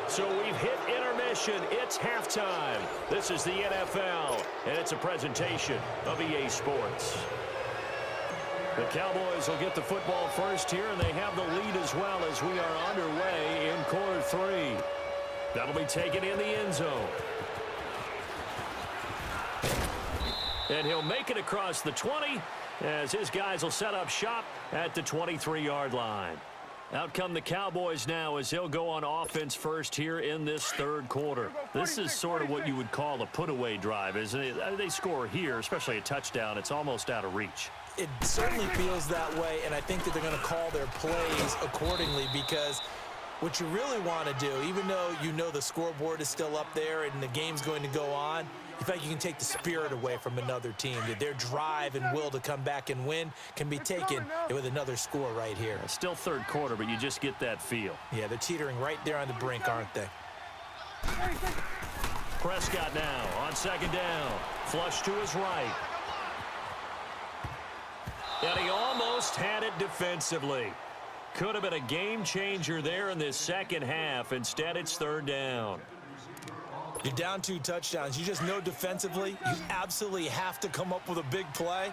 So we've hit intermission. It's halftime. This is the NFL, and it's a presentation of EA Sports. The Cowboys will get the football first here, and they have the lead as well as we are underway in quarter three. That'll be taken in the end zone. And he'll make it across the 20 as his guys will set up shop at the 23-yard line. Out come the Cowboys now as they'll go on offense first here in this third quarter. This is sort of what you would call a put-away drive, isn't it? They score here, especially a touchdown. It's almost out of reach. It certainly feels that way, and I think that they're going to call their plays accordingly because what you really want to do, even though you know the scoreboard is still up there and the game's going to go on, in fact, you can take the spirit away from another team. Their drive and will to come back and win can be taken with another score right here. Still third quarter, but you just get that feel. Yeah, they're teetering right there on the brink, aren't they? Prescott now on second down. Flush to his right. And he almost had it defensively. Could have been a game changer there in this second half. Instead, it's third down. You're down 2 touchdowns. You just know defensively you absolutely have to come up with a big play.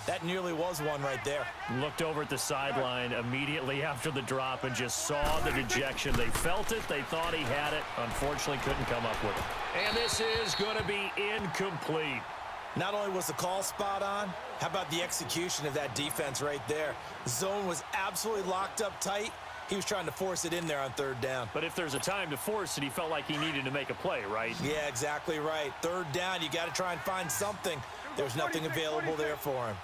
That nearly was one right there. Looked over at the sideline immediately after the drop and just saw the dejection. They felt it. They thought he had it. Unfortunately, couldn't come up with it. And this is going to be incomplete. Not only was the call spot on, how about the execution of that defense right there? The zone was absolutely locked up tight. He was trying to force it in there on third down. But if there's a time to force it, he felt like he needed to make a play, right? Yeah, exactly right. Third down, you got to try and find something. There's nothing available there for him.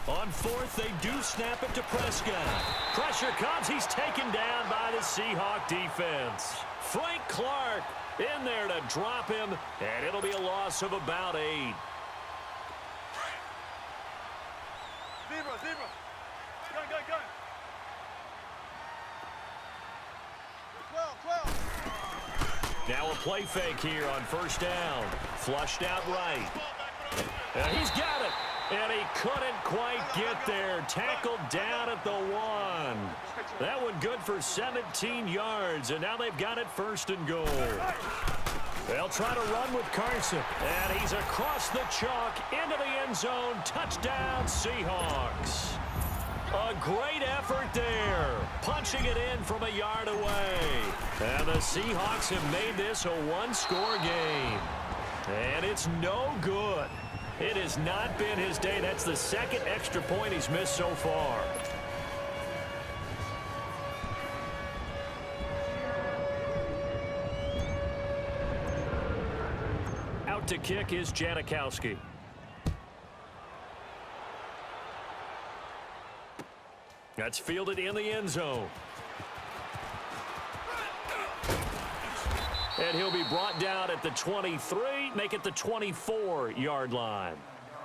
On fourth, they do snap it to Prescott. Pressure comes. He's taken down by the Seahawk defense. Frank Clark in there to drop him, and it'll be a loss of about 8. Zebra. Gun. 12. Now a play fake here on first down. Flushed out right. And he's got it. And he couldn't quite get there. Tackled down at the 1. That one good for 17 yards. And now they've got it first and goal. They'll try to run with Carson. And he's across the chalk into the end zone. Touchdown, Seahawks. A great effort there. Punching it in from a yard away. And the Seahawks have made this a one-score game. And it's no good. It has not been his day. That's the second extra point he's missed so far. Out to kick is Janikowski. That's fielded in the end zone. And he'll be brought down at the 23, make it the 24-yard line.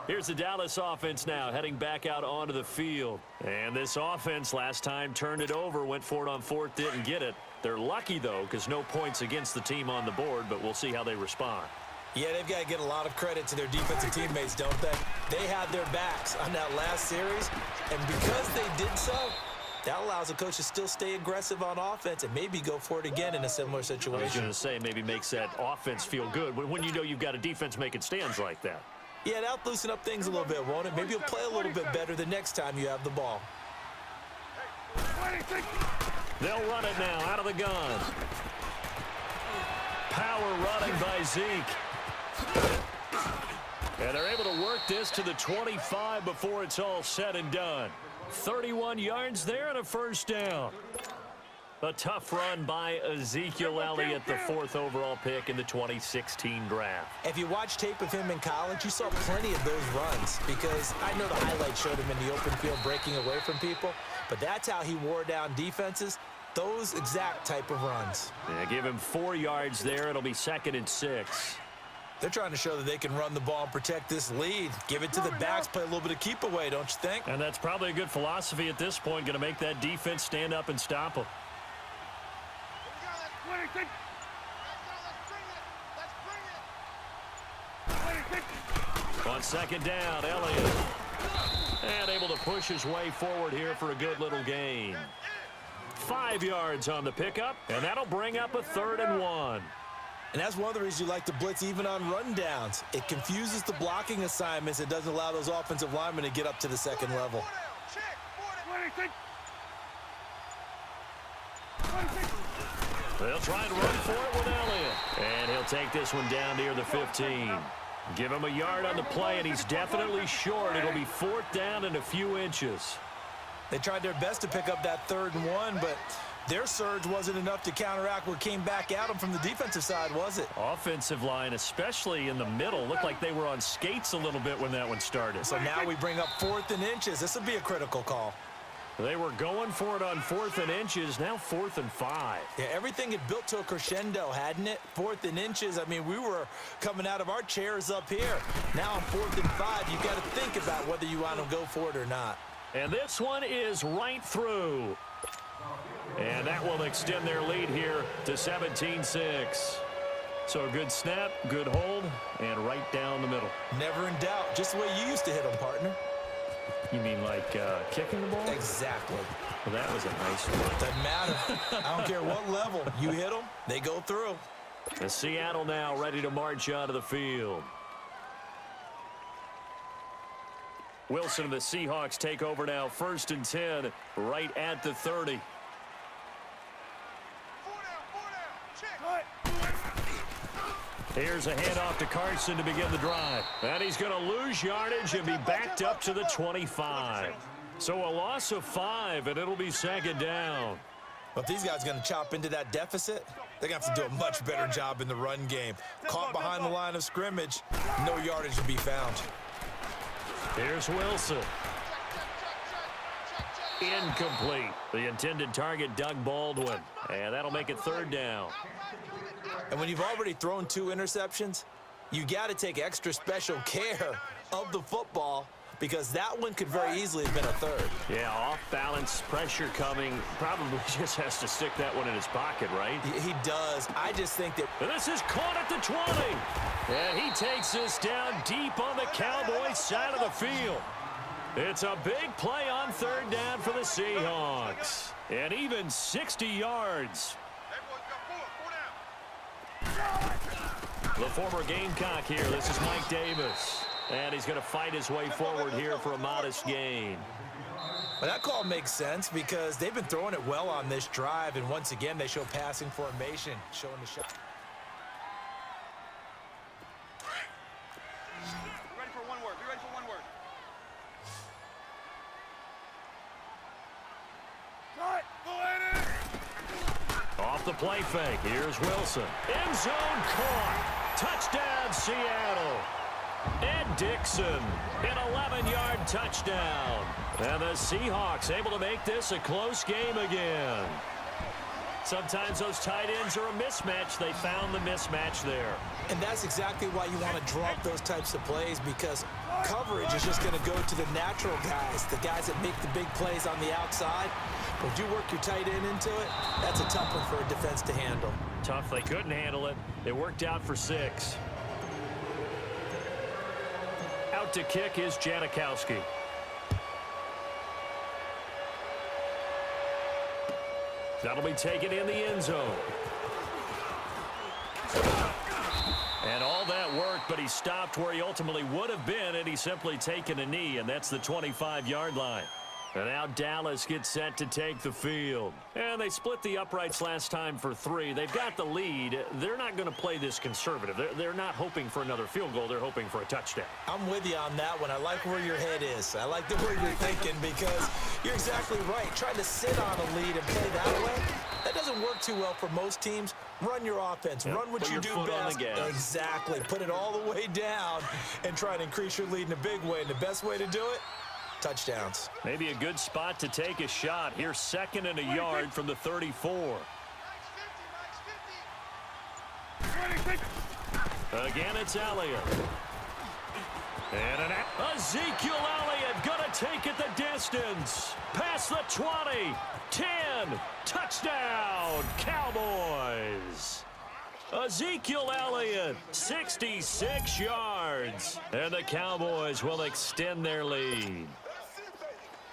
Here's the Dallas offense now heading back out onto the field. And this offense last time turned it over, went for it on fourth, didn't get it. They're lucky, though, because no points against the team on the board, but we'll see how they respond. Yeah, they've got to get a lot of credit to their defensive teammates, don't they? They had their backs on that last series, and because they did so, that allows the coach to still stay aggressive on offense and maybe go for it again in a similar situation. I was going to say maybe makes that offense feel good when you know you've got a defense making stands like that. Yeah, that'll loosen up things a little bit, won't it? Maybe you'll play a little bit better the next time you have the ball. They'll run it now out of the gun. Power running by Zeke. And they're able to work this to the 25 before it's all said and done. 31 yards there and a first down. A tough run by Ezekiel Elliott, the 4th overall pick in the 2016 draft. If you watch tape of him in college, you saw plenty of those runs because I know the highlights showed him in the open field breaking away from people, but that's how he wore down defenses, those exact type of runs. Yeah, give him 4 yards there. It'll be 2nd and 6. They're trying to show that they can run the ball and protect this lead. Give it to the backs, play a little bit of keep away, don't you think? And that's probably a good philosophy at this point, going to make that defense stand up and stop them. On second down, Elliott. And able to push his way forward here for a good little gain. 5 yards on the pickup, and that'll bring up a 3rd and 1. And that's one of the reasons you like to blitz even on rundowns. It confuses the blocking assignments. It doesn't allow those offensive linemen to get up to the second level. They'll try and run for it with Elliott. And he'll take this one down near the 15. Give him a yard on the play, and he's definitely short. It'll be 4th down and a few inches. They tried their best to pick up that 3rd and 1, but their surge wasn't enough to counteract what came back at them from the defensive side, was it? Offensive line, especially in the middle, looked like they were on skates a little bit when that one started. So now we bring up 4th and inches. This will be a critical call. They were going for it on 4th and inches, now 4th and 5. Yeah, everything had built to a crescendo, hadn't it? 4th and inches, I mean, we were coming out of our chairs up here. Now on 4th and 5, you got to think about whether you want to go for it or not. And this one is right through. And that will extend their lead here to 17-6. So a good snap, good hold, and right down the middle. Never in doubt. Just the way you used to hit them, partner. You mean like kicking the ball? Exactly. Well, that was a nice one. Doesn't matter. I don't care what level. You hit them, they go through. And Seattle now ready to march onto the field. Wilson and the Seahawks take over now, 1st and 10, right at the 30. Here's a handoff to Carson to begin the drive. And he's going to lose yardage and be backed up to the 25. So a loss of 5, and it'll be 2nd down. But these guys are going to chop into that deficit. They're going to have to do a much better job in the run game. Caught behind the line of scrimmage, no yardage to be found. Here's Wilson. Incomplete. The intended target, Doug Baldwin. And that'll make it 3rd down. And when you've already thrown 2 interceptions, you got to take extra special care of the football because that one could very easily have been a 3rd. Yeah, off-balance pressure coming. Probably just has to stick that one in his pocket, right? He does. I just think that... And this is caught at the 20. And he takes this down deep on the Cowboys side of the field. It's a big play on 3rd down for the Seahawks. And even 60 yards. The former Gamecock here. This is Mike Davis. And he's going to fight his way forward here for a modest gain. Well, that call makes sense because they've been throwing it well on this drive. And once again, they show passing formation, showing the shot. Be ready for one word. Be ready for one word. Off the play fake. Here's Wilson. End zone caught. Touchdown, Seattle. Ed Dixon, an 11-yard touchdown. And the Seahawks able to make this a close game again. Sometimes those tight ends are a mismatch. They found the mismatch there. And that's exactly why you want to draw up those types of plays because coverage is just going to go to the natural guys, the guys that make the big plays on the outside. But if you work your tight end into it, that's a tough one for a defense to handle. Tough. They couldn't handle it. It worked out for 6. Out to kick is Janikowski. That'll be taken in the end zone. And all that worked, but he stopped where he ultimately would have been, and he's simply taken a knee, and that's the 25-yard line. And now Dallas gets set to take the field. And they split the uprights last time for 3. They've got the lead. They're not going to play this conservative. They're not hoping for another field goal. They're hoping for a touchdown. I'm with you on that one. I like where your head is. I like the way you're thinking because you're exactly right. Trying to sit on a lead and play that way, that doesn't work too well for most teams. Run your offense. Yep. Run what Put you your do foot on best. the gas. Exactly. Put it all the way down and try and increase your lead in a big way. And the best way to do it, touchdowns. Maybe a good spot to take a shot. Here's 2nd and a yard from the 34. Again, it's Elliott. And Ezekiel Elliott going to take it the distance. Past the 20. 10. Touchdown, Cowboys. Ezekiel Elliott, 66 yards. And the Cowboys will extend their lead.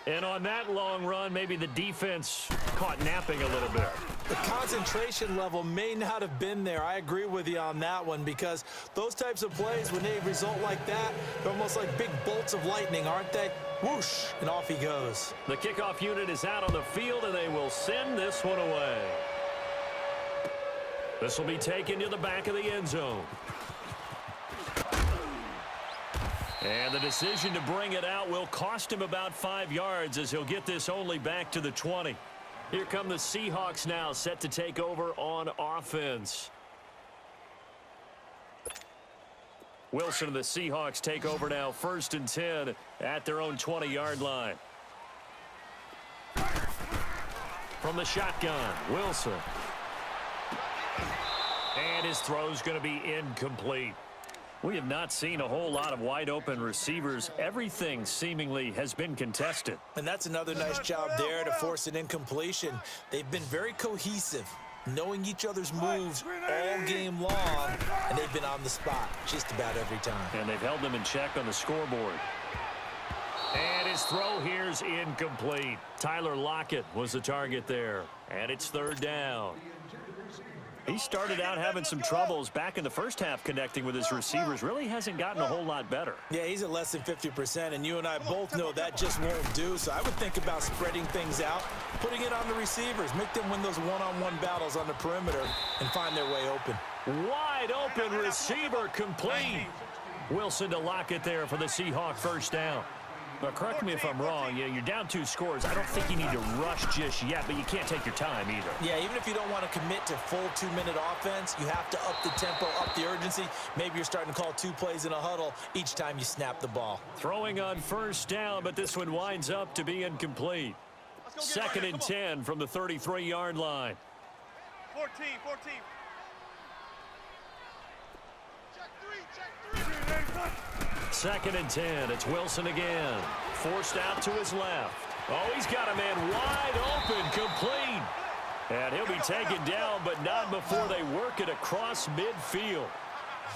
And on that long run, maybe the defense caught napping a little bit. The concentration level may not have been there. I agree with you on that one, because those types of plays, when they result like that, they're almost like big bolts of lightning, aren't they? Whoosh, and off he goes. The kickoff unit is out on the field, and they will send this one away. This will be taken to the back of the end zone. And the decision to bring it out will cost him about 5 yards, as he'll get this only back to the 20. Here come the Seahawks now, set to take over on offense. Wilson and the Seahawks take over now, 1st and 10 at their own 20-yard line. From the shotgun, Wilson. And his throw's going to be incomplete. We have not seen a whole lot of wide-open receivers. Everything seemingly has been contested. And that's another nice job there to force an incompletion. They've been very cohesive, knowing each other's moves all game long, and they've been on the spot just about every time. And they've held them in check on the scoreboard. And his throw here's incomplete. Tyler Lockett was the target there. And it's 3rd down. He started out having some troubles back in the first half connecting with his receivers. Really hasn't gotten a whole lot better. Yeah, he's at less than 50%, and you and I both know that just won't do. So I would think about spreading things out, putting it on the receivers, make them win those one-on-one battles on the perimeter and find their way open. Wide open receiver complete. Wilson to Lockett there for the Seahawk 1st down. But correct me if I'm wrong. You're down 2 scores. I don't think you need to rush just yet, but you can't take your time either. Yeah, even if you don't want to commit to full 2-minute offense, you have to up the tempo, up the urgency. Maybe you're starting to call 2 plays in a huddle each time you snap the ball. Throwing on 1st down, but this one winds up to be incomplete. 2nd and 10 from the 33-yard line. 14. Check 3. 2nd and 10. It's Wilson again. Forced out to his left. Oh, he's got a man wide open, complete. And he'll be taken down, but not before they work it across midfield.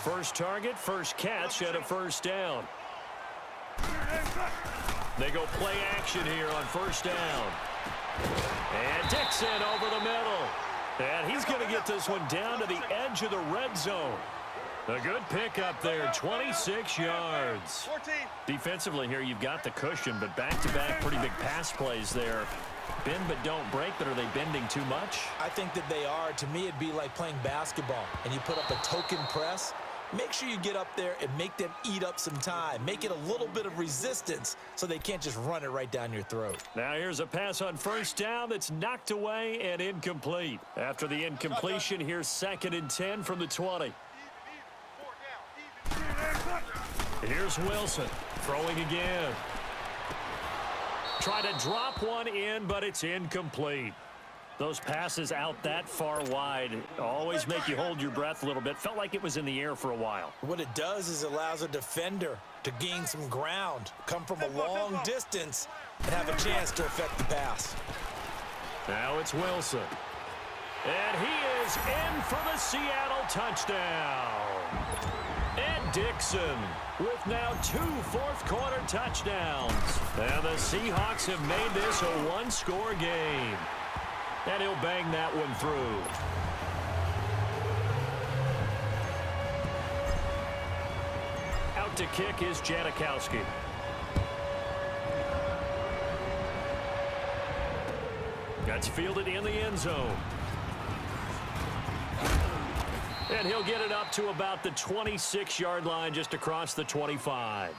First target, first catch, and a 1st down. They go play action here on 1st down. And Dixon over the middle. And he's going to get this one down to the edge of the red zone. A good pickup there, 26 yards. 14. Defensively here, you've got the cushion, but back-to-back pretty big pass plays there. Bend but don't break, but are they bending too much? I think that they are. To me, it'd be like playing basketball, and you put up a token press. Make sure you get up there and make them eat up some time. Make it a little bit of resistance so they can't just run it right down your throat. Now here's a pass on 1st down that's knocked away and incomplete. After the incompletion, here's 2nd and 10 from the 20. Here's Wilson throwing again. Try to drop one in, but it's incomplete. Those passes out that far wide always make you hold your breath a little bit. Felt like it was in the air for a while. What it does is it allows a defender to gain some ground, come from a long distance, and have a chance to affect the pass. Now it's Wilson. And he is in for the Seattle touchdown. And Dixon with now 2 fourth-quarter touchdowns. And the Seahawks have made this a 1-score game. And he'll bang that one through. Out to kick is Janikowski. That's fielded in the end zone. And he'll get it up to about the 26-yard line, just across the 25.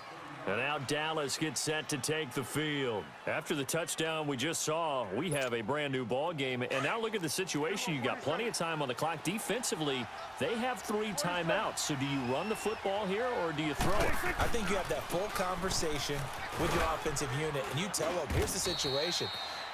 And now Dallas gets set to take the field. After the touchdown we just saw, we have a brand new ball game. And now look at the situation. You got plenty of time on the clock. Defensively, they have 3 timeouts. So do you run the football here or do you throw it? I think you have that full conversation with your offensive unit, and you tell them, here's the situation.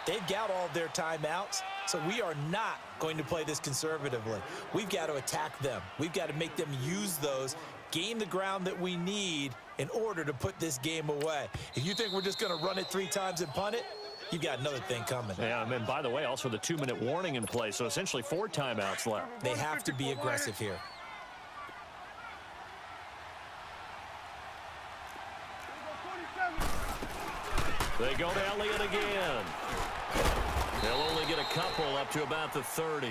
They've got all their timeouts, so we are not going to play this conservatively. We've got to attack them. We've got to make them use those, gain the ground that we need in order to put this game away. If you think we're just going to run it 3 times and punt it, you've got another thing coming. Yeah, and by the way, also the 2-minute warning in play, so essentially 4 timeouts left. They have to be aggressive here. They go to Elliott again. They'll only get a couple up to about the 30.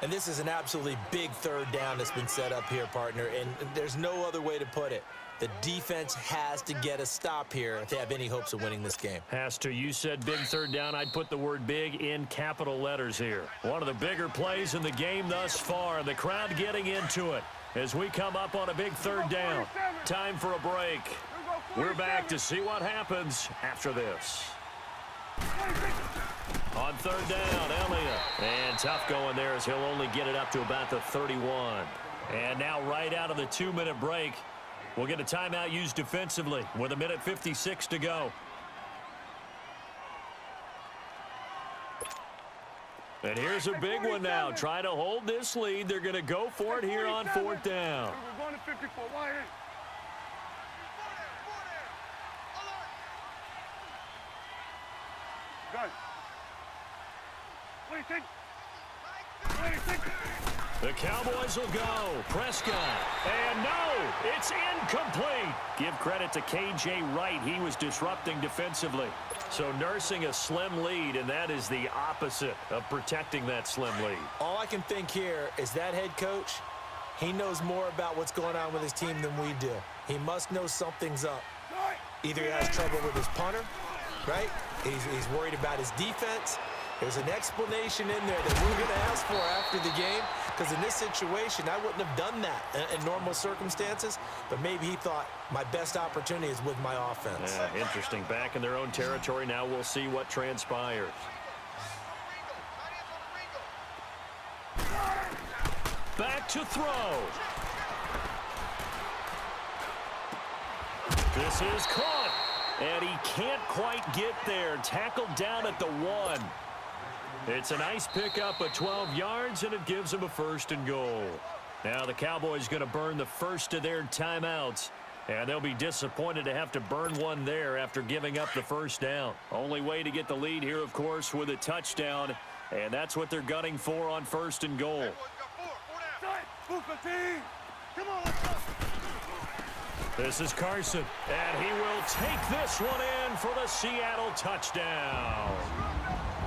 And this is an absolutely big third down that's been set up here, partner, and there's no other way to put it. The defense has to get a stop here if they have any hopes of winning this game. Has to. You said big third down. I'd put the word big in capital letters here. One of the bigger plays in the game thus far. The crowd getting into it as we come up on a big third down. Time for a break. We're back to see what happens after this. On third down, Elliott. And tough going there as he'll only get it up to about the 31. And now right out of the 2-minute break, we'll get a timeout used defensively with 1:56 to go. And here's a big one now. Trying to hold this lead. They're going to go for it here on fourth down. We're going to 54. Why ain't? Good. What do you think? What do you think? The Cowboys will go. Prescott. And no, it's incomplete. Give credit to K.J. Wright. He was disrupting defensively. So nursing a slim lead, and that is the opposite of protecting that slim lead. All I can think here is that head coach, he knows more about what's going on with his team than we do. He must know something's up. Either he has trouble with his punter, right? He's worried about his defense. There's an explanation in there that we're going to ask for after the game, because in this situation, I wouldn't have done that in normal circumstances, but maybe he thought my best opportunity is with my offense. Yeah, interesting. Back in their own territory. Now we'll see what transpires. Back to throw. This is caught, and he can't quite get there. Tackled down at the 1. It's a nice pickup of 12 yards, and it gives them a 1st and goal. Now the Cowboys going to burn the first of their timeouts, and they'll be disappointed to have to burn one there after giving up the first down. Only way to get the lead here, of course, with a touchdown, and that's what they're gunning for on 1st and goal. Come on, let's go. This is Carson, and he will take this one in for the Seattle touchdown.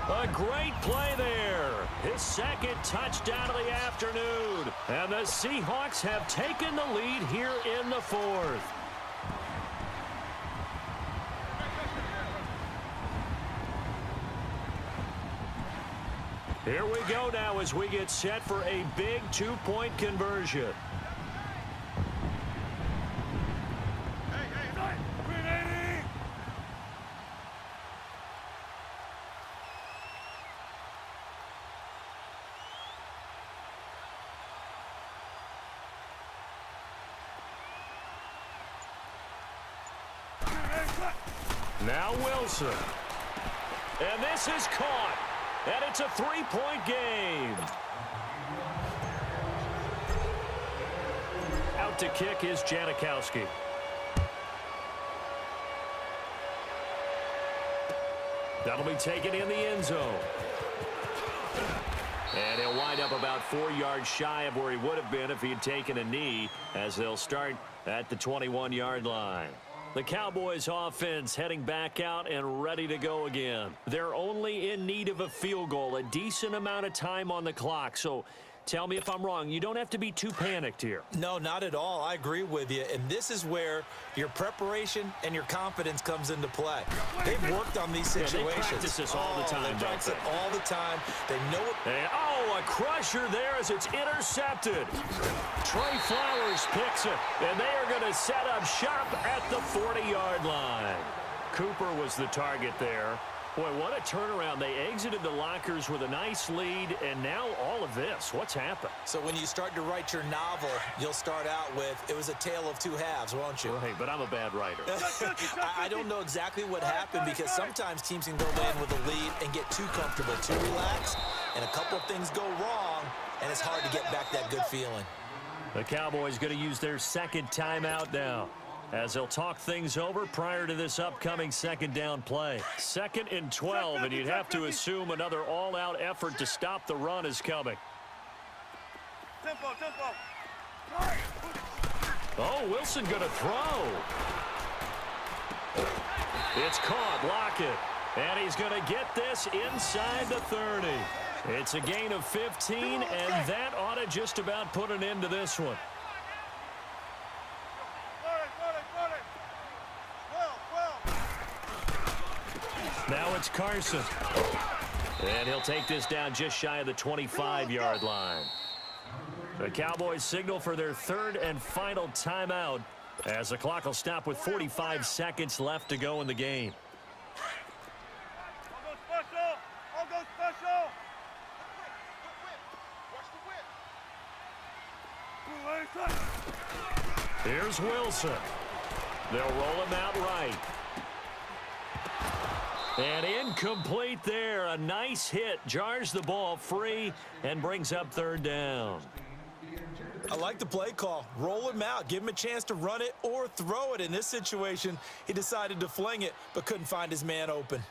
A great play there. His 2nd touchdown of the afternoon. And the Seahawks have taken the lead here in the 4th. Here we go now as we get set for a big 2-point conversion. Now Wilson. And this is caught. And it's a 3-point game. Out to kick is Janikowski. That'll be taken in the end zone. And he'll wind up about 4 yards shy of where he would have been if he had taken a knee, as they'll start at the 21-yard line. The Cowboys offense heading back out and ready to go again. They're only in need of a field goal, a decent amount of time on the clock. So tell me if I'm wrong. You don't have to be too panicked here. No, not at all. I agree with you. And this is where your preparation and your confidence comes into play. They've worked on these situations. They practice this all the time. They practice it all the time. They know it. And, a crusher there as it's intercepted. Trey Flowers picks it, and they are going to set up shop at the 40-yard line. Cooper was the target there. Boy, what a turnaround. They exited the lockers with a nice lead, and now all of this. What's happened? So when you start to write your novel, you'll start out with, it was a tale of two halves, won't you? Right, but I'm a bad writer. I don't know exactly what happened, because sometimes teams can go in with a lead and get too comfortable, too relaxed, and a couple of things go wrong, and it's hard to get back that good feeling. The Cowboys going to use their 2nd timeout now, as they'll talk things over prior to this upcoming 2nd down play. 2nd and 12, and you'd have to assume another all-out effort to stop the run is coming. Tempo. Oh, Wilson going to throw. It's caught. Lockett. And he's going to get this inside the 30. It's a gain of 15, and that ought to just about put an end to this one. Now it's Carson. And he'll take this down just shy of the 25-yard line. The Cowboys signal for their third and final timeout as the clock will stop with 45 seconds left to go in the game. I'll go special. Here's Wilson. They'll roll him out right. And incomplete there. A nice hit. Jars the ball free and brings up third down. I like the play call. Roll him out. Give him a chance to run it or throw it. In this situation, he decided to fling it but couldn't find his man open.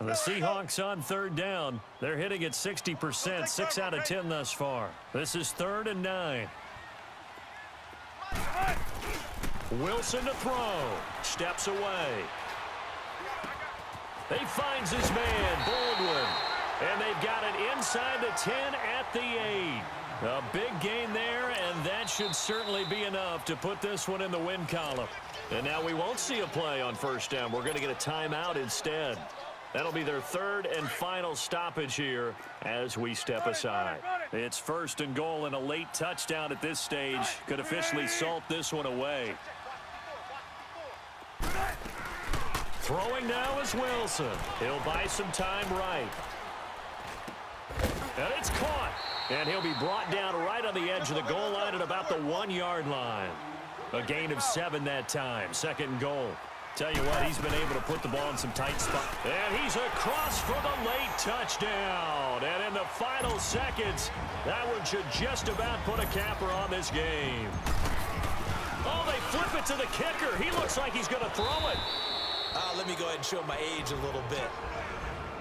The Seahawks on third down. They're hitting at 60%, 6 out of 10 thus far. This is 3rd and 9. Wilson to throw. Steps away. He finds his man, Baldwin. And they've got it inside the 10 at the 8. A big gain there, and that should certainly be enough to put this one in the win column. And now we won't see a play on first down. We're going to get a timeout instead. That'll be their third and final stoppage here as we step aside. It's 1st and goal, and a late touchdown at this stage could officially salt this one away. Throwing now is Wilson. He'll buy some time right. And it's caught. And he'll be brought down right on the edge of the goal line at about the 1-yard line. A gain of 7 that time. 2nd and goal. Tell you what, he's been able to put the ball in some tight spots. And he's across for the late touchdown. And in the final seconds, that one should just about put a capper on this game. Oh, they flip it to the kicker. He looks like he's going to throw it. Let me go ahead and show my age a little bit.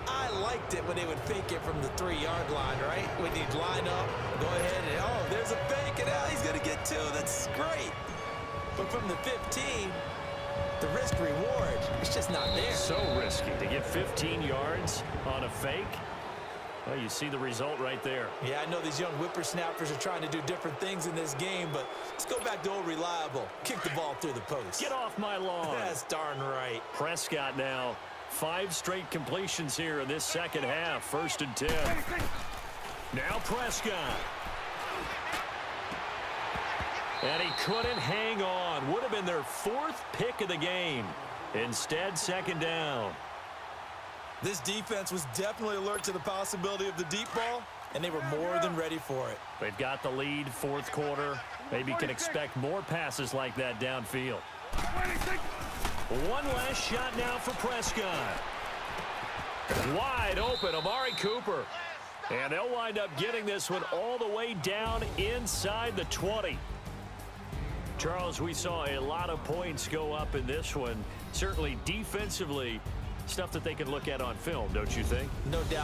I liked it when they would fake it from the 3-yard line, right? When he'd line up, go ahead and, oh, there's a fake, and now he's going to get 2. That's great. But from the 15, the risk reward, it's just not there. So risky to get 15 yards on a fake. Well, you see the result right there. Yeah, I know these young whippersnappers are trying to do different things in this game, but let's go back to old reliable. Kick the ball through the post. Get off my lawn. That's darn right. Prescott now. 5 straight completions here in this second half. 1st and 10. Now Prescott. And he couldn't hang on. Would have been their 4th pick of the game. Instead, 2nd down. This defense was definitely alert to the possibility of the deep ball, and they were more than ready for it. They've got the lead, 4th quarter. Maybe can expect more passes like that downfield. One last shot now for Prescott. Wide open, Amari Cooper. And they'll wind up getting this one all the way down inside the 20. Charles, we saw a lot of points go up in this one. Certainly defensively, stuff that they can look at on film, don't you think? No doubt.